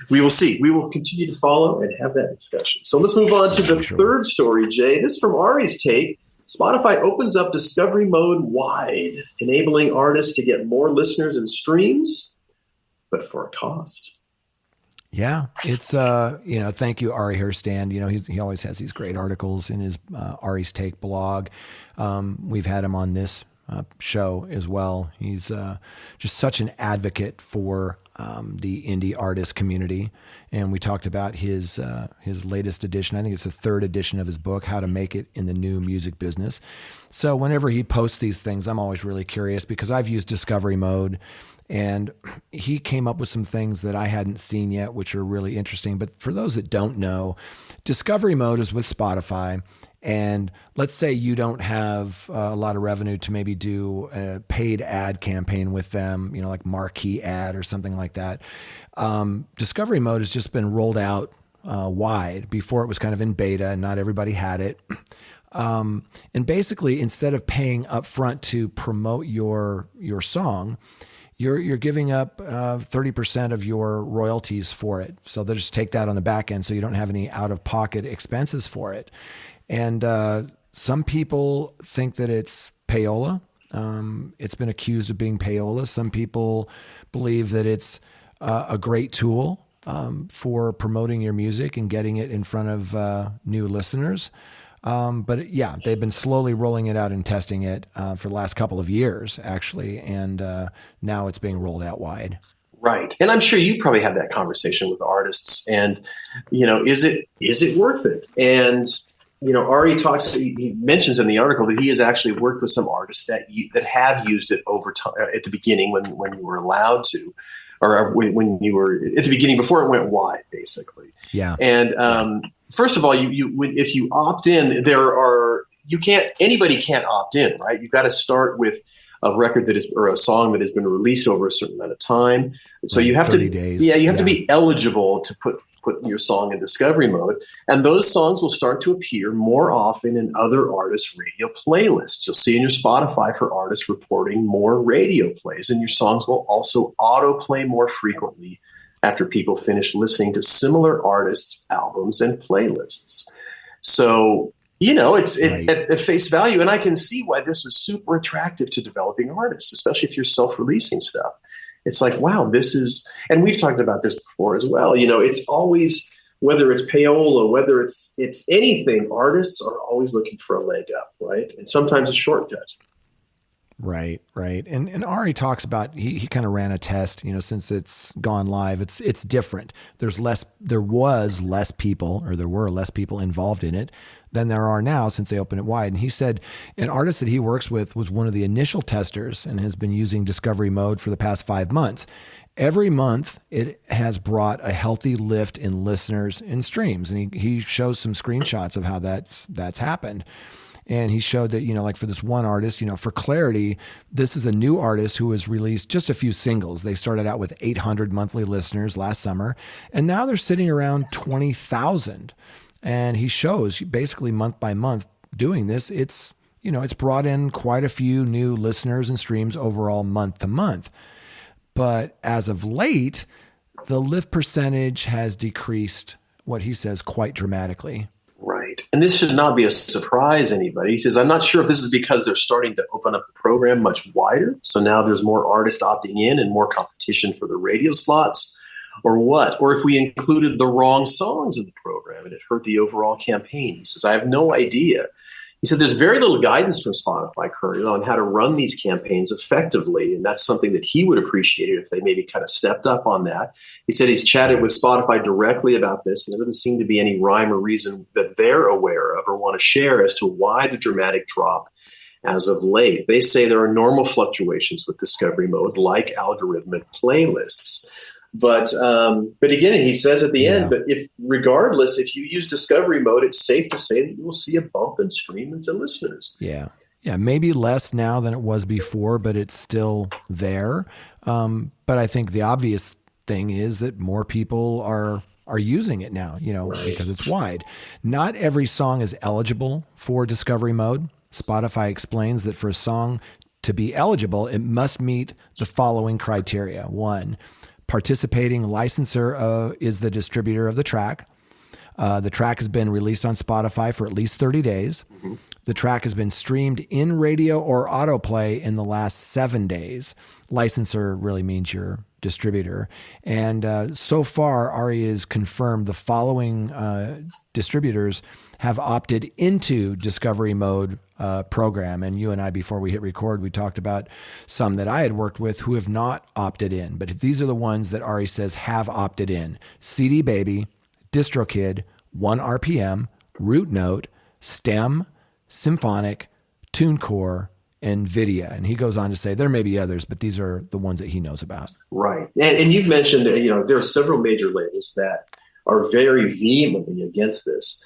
we will see, we will continue to follow and have that discussion. So let's move on to the third story, Jay. This is from Ari's take. Spotify opens up discovery mode wide, enabling artists to get more listeners and streams, but for a cost. Yeah, it's thank you, Ari Herstand. You know, he always has these great articles in his Ari's Take blog. We've had him on this show as well. He's just such an advocate for the indie artist community, and we talked about his latest edition. I think it's the third edition of his book, How to Make It in the New Music Business. So whenever he posts these things, I'm always really curious because I've used discovery mode. And he came up with some things that I hadn't seen yet, which are really interesting. But for those that don't know, discovery mode is with Spotify. And let's say you don't have a lot of revenue to maybe do a paid ad campaign with them, you know, like marquee ad or something like that. Discovery mode has just been rolled out wide. Before it was kind of in beta and not everybody had it. And basically, instead of paying upfront to promote your song, you're giving up 30% of your royalties for it. So they'll just take that on the back end so you don't have any out-of-pocket expenses for it. And some people think that it's payola. It's been accused of being payola. Some people believe that it's a great tool for promoting your music and getting it in front of new listeners. But yeah, they've been slowly rolling it out and testing it for the last couple of years, actually, and now it's being rolled out wide. Right, and I'm sure you probably had that conversation with artists, and you know, is it worth it? And you know, Ari he mentions in the article that he has actually worked with some artists that have used it over time at the beginning when you were allowed to. or when you were at the beginning, before it went wide, basically. Yeah. And first of all, if you opt in, anybody can't opt in, right? You've got to start with a record or a song that has been released over a certain amount of time. So you have 30 days. Yeah, you have to be eligible to put your song in discovery mode. And those songs will start to appear more often in other artists' radio playlists. You'll see in your Spotify for artists reporting more radio plays, and your songs will also autoplay more frequently after people finish listening to similar artists' albums and playlists. So, it's at face value. And I can see why this is super attractive to developing artists, especially if you're self-releasing stuff. It's like, wow, and we've talked about this before as well. It's always, whether it's payola, whether it's anything, artists are always looking for a leg up, right? And sometimes a shortcut. Right. And Ari talks about, he kind of ran a test, since it's gone live, it's different. There were less people involved in it than there are now since they opened it wide. And he said an artist that he works with was one of the initial testers and has been using discovery mode for the past 5 months. Every month, it has brought a healthy lift in listeners and streams. And he shows some screenshots of how that's happened. And he showed that, like for this one artist, for clarity, this is a new artist who has released just a few singles. They started out with 800 monthly listeners last summer, and now they're sitting around 20,000. And he shows basically month by month doing this. It's brought in quite a few new listeners and streams overall month to month. But as of late, the lift percentage has decreased, what he says, quite dramatically. Right. And this should not be a surprise to anybody. He says, I'm not sure if this is because they're starting to open up the program much wider. So now there's more artists opting in and more competition for the radio slots, or what, or if we included the wrong songs in the program and it hurt the overall campaign. He says, I have no idea. He said, there's very little guidance from Spotify currently on how to run these campaigns effectively. And that's something that he would appreciate if they maybe kind of stepped up on that. He said he's chatted with Spotify directly about this, and there doesn't seem to be any rhyme or reason that they're aware of or want to share as to why the dramatic drop as of late. They say there are normal fluctuations with discovery mode, like algorithmic playlists. But again, he says at the end, but if you use discovery mode, it's safe to say that you will see a bump in streams and listeners. Yeah, maybe less now than it was before, but it's still there. But I think the obvious thing is that more people are using it now, because it's wide. Not every song is eligible for discovery mode. Spotify explains that for a song to be eligible, it must meet the following criteria. 1, participating licensor is the distributor of the track. The track has been released on Spotify for at least 30 days. Mm-hmm. The track has been streamed in radio or autoplay in the last 7 days. Licensor really means your distributor. And so far, Ari has confirmed the following distributors have opted into discovery mode program. And you and I, before we hit record, we talked about some that I had worked with who have not opted in. But these are the ones that Ari says have opted in. CD Baby, DistroKid, 1RPM, Root Note, Stem, Symphonic, TuneCore, and Vidya. And he goes on to say there may be others, but these are the ones that he knows about. Right. And you've mentioned, there are several major labels that are very vehemently against this.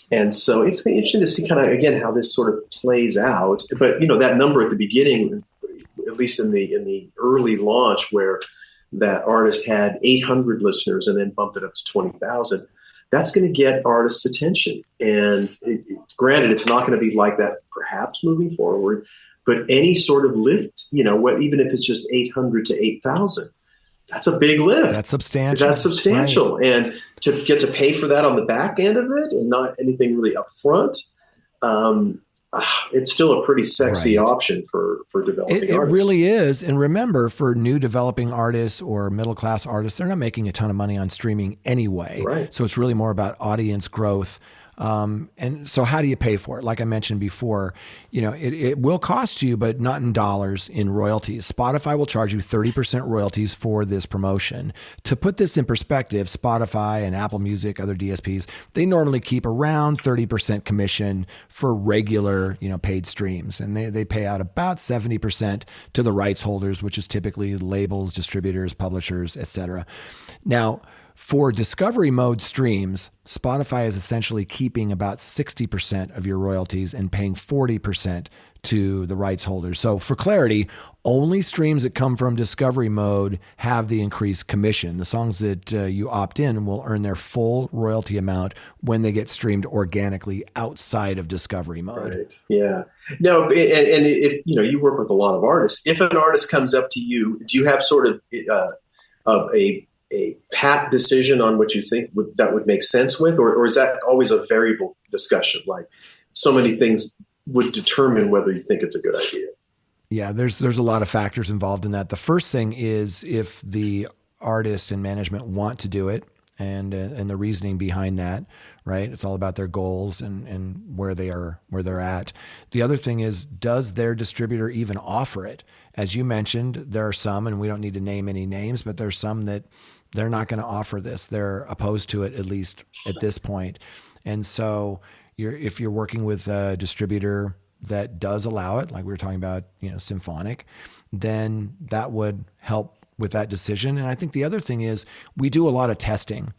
And so it's interesting to see kind of, again, how this sort of plays out. But, that number at the beginning, at least in the early launch where that artist had 800 listeners and then bumped it up to 20,000, that's going to get artists' attention. And granted, it's not going to be like that perhaps moving forward, but any sort of lift, even if it's just 800 to 8,000, that's a big lift. That's substantial. Right. And to get to pay for that on the back end of it and not anything really up front, it's still a pretty sexy option for developing artists. It really is. And remember, for new developing artists or middle-class artists, they're not making a ton of money on streaming anyway. Right. So it's really more about audience growth And so how do you pay for it? Like I mentioned before, it will cost you, but not in dollars, in royalties. Spotify will charge you 30% royalties for this promotion. To put this in perspective, Spotify and Apple Music, other DSPs, they normally keep around 30% commission for regular, paid streams. And they pay out about 70% to the rights holders, which is typically labels, distributors, publishers, etc. Now, for discovery mode streams, Spotify is essentially keeping about 60% of your royalties and paying 40% to the rights holders. So for clarity, only streams that come from discovery mode have the increased commission. The songs that you opt in will earn their full royalty amount when they get streamed organically outside of discovery mode. Right. Yeah. No, and if you work with a lot of artists, if an artist comes up to you, do you have sort of a pat decision on what you think that would make sense with, or is that always a variable discussion? Like so many things would determine whether you think it's a good idea. Yeah, there's a lot of factors involved in that. The first thing is if the artist and management want to do it, and the reasoning behind that, right? It's all about their goals and where they're at. The other thing is, does their distributor even offer it? As you mentioned, there are some, and we don't need to name any names, but there's some that they're not going to offer this. They're opposed to it, at least at this point. And so if you're working with a distributor that does allow it, like we were talking about, Symphonic, then that would help with that decision. And I think the other thing is we do a lot of testing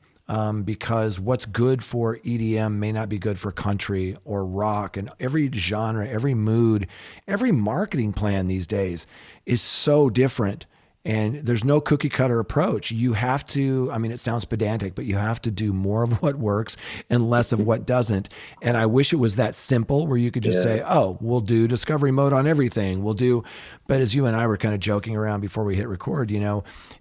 because what's good for EDM may not be good for country or rock, and every genre, every mood, every marketing plan these days is so different. And there's no cookie cutter approach. You have to, it sounds pedantic, but you have to do more of what works and less of what doesn't. And I wish it was that simple where you could just say, oh, we'll do discovery mode on everything. But as you and I were kind of joking around before we hit record,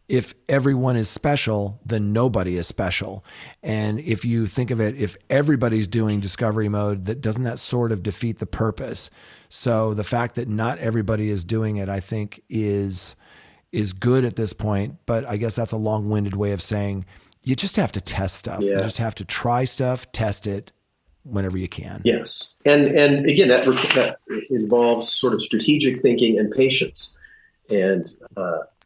if everyone is special, then nobody is special. And if you think of it, if everybody's doing discovery mode, doesn't that sort of defeat the purpose? So the fact that not everybody is doing it, I think is good at this point, but I guess that's a long-winded way of saying you just have to test stuff. Yeah. You just have to try stuff, test it whenever you can. Yes. And again, that involves sort of strategic thinking and patience. And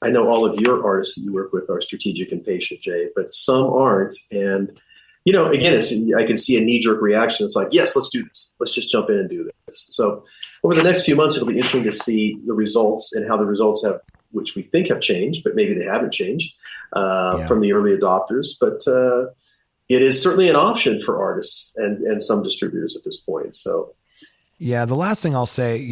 I know all of your artists that you work with are strategic and patient, Jay, but some aren't. And, again, I can see a knee-jerk reaction. It's like, yes, let's do this. Let's just jump in and do this. So over the next few months, it'll be interesting to see the results and how the results which we think have changed, but maybe they haven't changed from the early adopters. But it is certainly an option for artists and some distributors at this point. So, yeah, the last thing I'll say,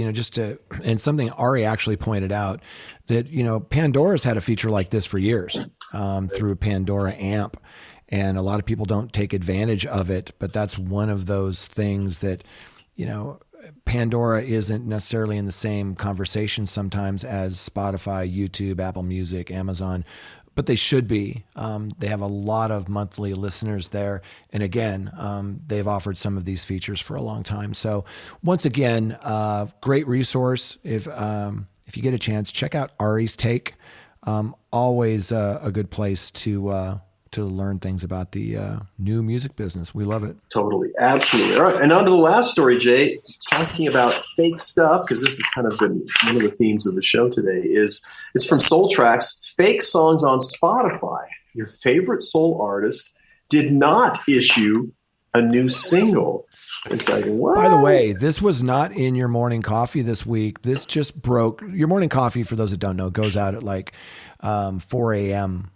and something Ari actually pointed out, that, Pandora's had a feature like this for years through Pandora.app. And a lot of people don't take advantage of it, but that's one of those things that, Pandora isn't necessarily in the same conversation sometimes as Spotify, YouTube, Apple Music, Amazon, but they should be. They have a lot of monthly listeners there. And again, they've offered some of these features for a long time. So once again, great resource. If you get a chance, check out Ari's Take. Always a good place to learn things about the new music business. We love it. Totally. Absolutely. All right. And on to the last story, Jay, talking about fake stuff, because this has kind of been one of the themes of the show today, it's from Soul Tracks, fake songs on Spotify. Your favorite soul artist did not issue a new single. It's like, what? By the way, this was not in your morning coffee this week. This just broke. Your morning coffee, for those that don't know, goes out at like 4 a.m.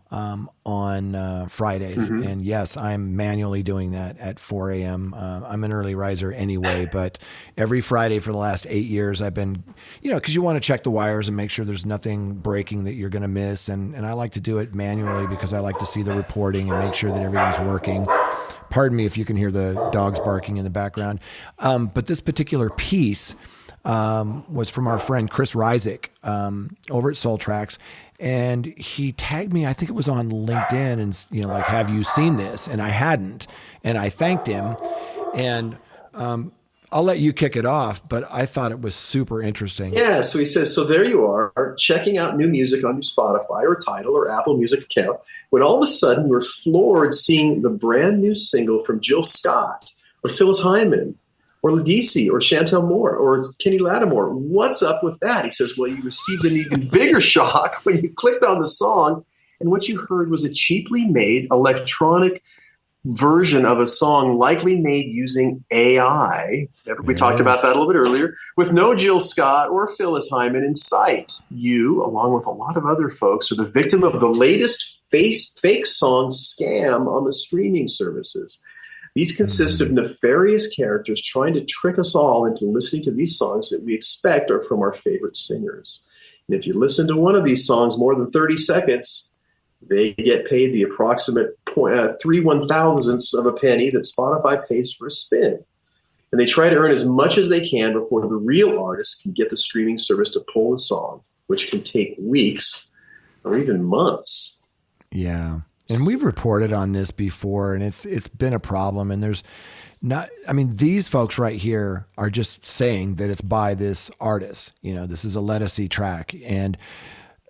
On Fridays. Mm-hmm. And yes, I'm manually doing that at 4 a.m. I'm an early riser anyway, but every Friday for the last 8 years, I've been, because you want to check the wires and make sure there's nothing breaking that you're going to miss. And I like to do it manually because I like to see the reporting and make sure that everything's working. Pardon me if you can hear the dogs barking in the background. But this particular piece was from our friend Chris Ryzik over at Soul Tracks. And he tagged me, I think it was on LinkedIn, and like, have you seen this? And I hadn't, and I thanked him. And I'll let you kick it off, but I thought it was super interesting. Yeah, so he says, so there you are, checking out new music on your Spotify or Tidal or Apple Music account, when all of a sudden you're floored seeing the brand new single from Jill Scott, or Phyllis Hyman or Ladisi or Chantel Moore or Kenny Lattimore. What's up with that? He says, well, you received an even bigger shock when you clicked on the song and what you heard was a cheaply made electronic version of a song likely made using AI. We talked about that a little bit earlier, with no Jill Scott or Phyllis Hyman in sight. You, along with a lot of other folks, are the victim of the latest fake song scam on the streaming services. These consist of nefarious characters trying to trick us all into listening to these songs that we expect are from our favorite singers. And if you listen to one of these songs more than 30 seconds, they get paid the approximate 3/1000ths of a penny that Spotify pays for a spin. And they try to earn as much as they can before the real artist can get the streaming service to pull the song, which can take weeks or even months. Yeah. And we've reported on this before, and it's been a problem. And there's not, I mean, these folks right here are just saying that it's by this artist. You know, this is a Lettucey track. And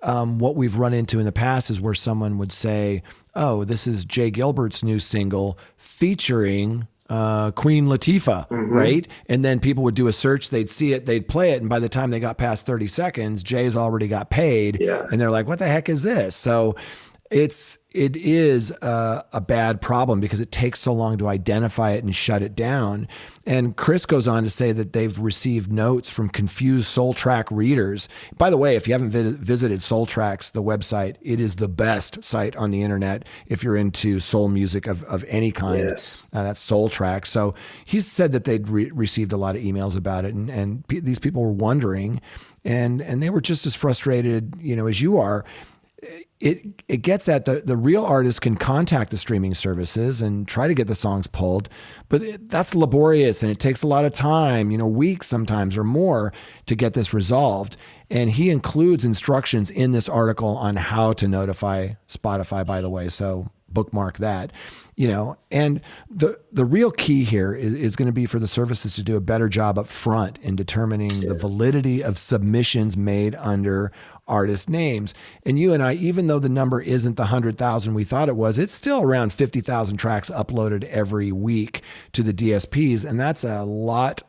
what we've run into in the past is where someone would say, oh, this is Jay Gilbert's new single featuring Queen Latifah, right? And then people would do a search, they'd see it, they'd play it, and by the time they got past 30 seconds, Jay's already got paid, and they're like, what the heck is this? So it is a bad problem because it takes so long to identify it and shut it down. And Chris goes on to say that they've received notes from confused Soul Track readers. By the way, if you haven't visited Soul Track's, the website, it is the best site on the internet if you're into soul music of any kind. Yes. That's Soul Track. So he's said that they'd received a lot of emails about it, and these people were wondering, and they were just as frustrated, you know, as you are. It gets at the real artist can contact the streaming services and try to get the songs pulled, but that's laborious and it takes a lot of time, you know, weeks sometimes or more to get this resolved. And he includes instructions in this article on how to notify Spotify, by the way. So bookmark that, you know, and the real key here is going to be for the services to do a better job up front in determining the validity of submissions made under artist names. And you and I, even though the number isn't the 100,000 we thought it was, it's still around 50,000 tracks uploaded every week to the DSPs. And that's a lot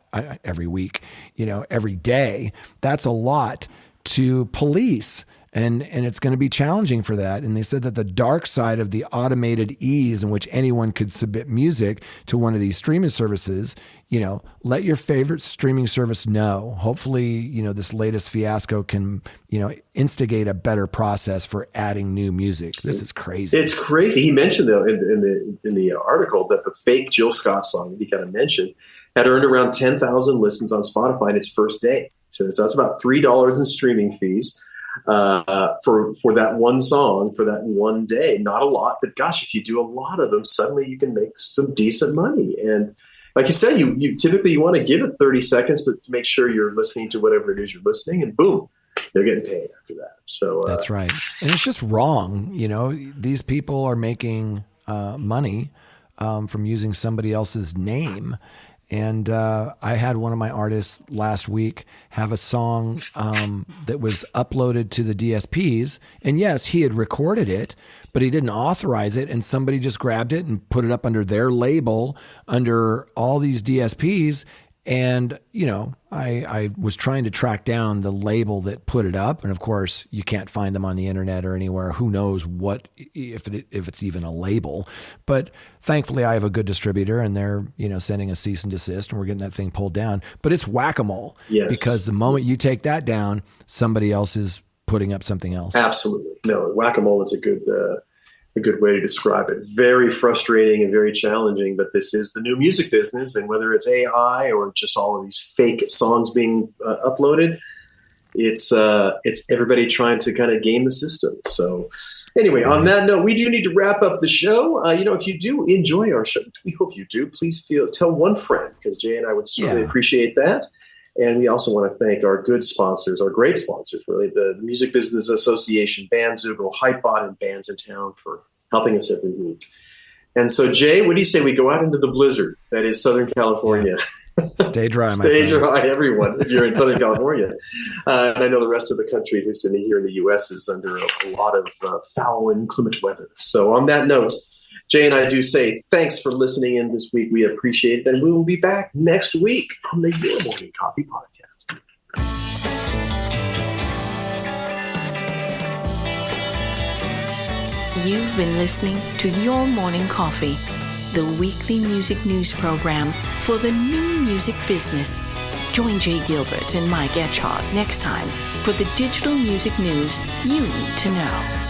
every week, you know, every day. That's a lot to police. And it's going to be challenging for that. And they said that the dark side of the automated ease in which anyone could submit music to one of these streaming services, you know, let your favorite streaming service know. Hopefully, you know, this latest fiasco can, you know, instigate a better process for adding new music. This is crazy. It's crazy. He mentioned though in the article that the fake Jill Scott song that he kind of mentioned had earned around 10,000 listens on Spotify in its first day. So that's about $3 in streaming fees. For that one song, for that one day. Not a lot, but gosh, if you do a lot of them, suddenly you can make some decent money. And like you said, you typically want to give it 30 seconds, but to make sure you're listening to whatever it is you're listening, and boom, they're getting paid after that. So that's right. And it's just wrong. You know, these people are making money from using somebody else's name. And I had one of my artists last week have a song that was uploaded to the DSPs. And yes, he had recorded it, but he didn't authorize it. And somebody just grabbed it and put it up under their label, under all these DSPs. And, you know, I was trying to track down the label that put it up. And of course, you can't find them on the internet or anywhere. Who knows what, if it's even a label. But thankfully, I have a good distributor and they're, you know, sending a cease and desist and we're getting that thing pulled down. But it's whack-a-mole. Yes. Because the moment you take that down, somebody else is putting up something else. Absolutely. No, whack-a-mole is a good way to describe it. Very frustrating and very challenging, but this is the new music business. And whether it's AI or just all of these fake songs being uploaded, it's everybody trying to kind of game the system. So anyway, on that note, we do need to wrap up the show. You know, if you do enjoy our show, we hope you do, please tell one friend, because Jay and I would certainly appreciate that. And we also want to thank our good sponsors, our great sponsors, really, the Music Business Association, Bandzoogle, Hypebot, and Bands in Town for helping us every week. And so, Jay, what do you say we go out into the blizzard that is Southern California? Stay dry, my Stay friend. dry, everyone, if you're in Southern California. And I know the rest of the country, at least here in the U.S., is under a lot of foul inclement weather. So on that note, Jay and I do say thanks for listening in this week. We appreciate it. And we will be back next week on the Your Morning Coffee Podcast. You've been listening to Your Morning Coffee, the weekly music news program for the new music business. Join Jay Gilbert and Mike Etchart next time for the digital music news you need to know.